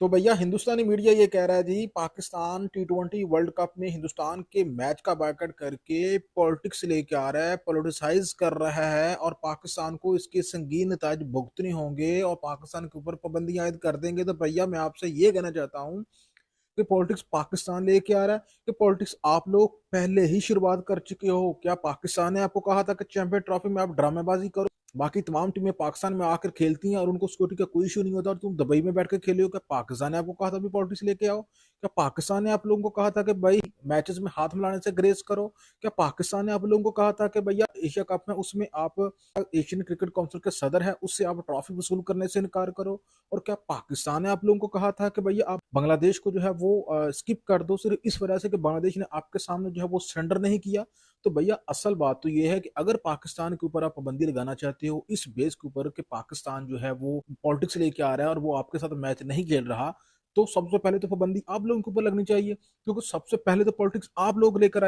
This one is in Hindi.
तो भैया हिंदुस्तानी मीडिया ये कह रहा है जी, पाकिस्तान टी20 वर्ल्ड कप में हिंदुस्तान के मैच का बायकॉट करके पॉलिटिक्स लेके आ रहा है, पॉलिटिसाइज कर रहा है और पाकिस्तान को इसके संगीन नताज भुगतने होंगे और पाकिस्तान के ऊपर पाबंदियां आयद कर देंगे। तो भैया मैं आपसे ये कहना चाहता हूँ कि पॉलिटिक्स पाकिस्तान लेके आ रहा है कि पॉलिटिक्स आप लोग पहले ही शुरुआत कर चुके हो। क्या पाकिस्तान ने आपको कहा था कि चैंपियन ट्रॉफी में आप ड्रामेबाजी करो? बाकी तमाम टीमें पाकिस्तान में आकर खेलती हैं और उनको सिक्योरिटी का कोई इशू नहीं होता और तुम दुबई में बैठ कर खेले हो। क्या पाकिस्तान ने आपको कहा था भी पॉलिटिक्स लेके आओ? क्या पाकिस्तान ने आप लोगों को कहा था कि भाई मैचेस में हाथ मिलाने से ग्रेस करो? क्या पाकिस्तान ने आप लोगों को कहा था कि भैया एशिया कप में उसमें आप एशियन क्रिकेट काउंसिल के सदर है, उससे आप ट्रॉफी वसूल करने से इनकार करो? और क्या पाकिस्तान ने आप लोगों को कहा था कि भैया आप बांग्लादेश को जो है वो स्किप कर दो सिर्फ इस वजह से कि बांग्लादेश ने आपके सामने जो है वो सरेंडर नहीं किया? तो भैया असल बात तो ये है कि अगर पाकिस्तान के ऊपर आप पाबंदी लगाना चाहते हो इस बेस के ऊपर कि पाकिस्तान जो है वो पॉलिटिक्स लेके आ रहा है और वो आपके साथ मैच नहीं खेल रहा, तो सबसे पहले तो पाबंदी आप लोगों के ऊपर लगनी चाहिए, क्योंकि सबसे पहले तो पॉलिटिक्स आप लोग लेकर आए।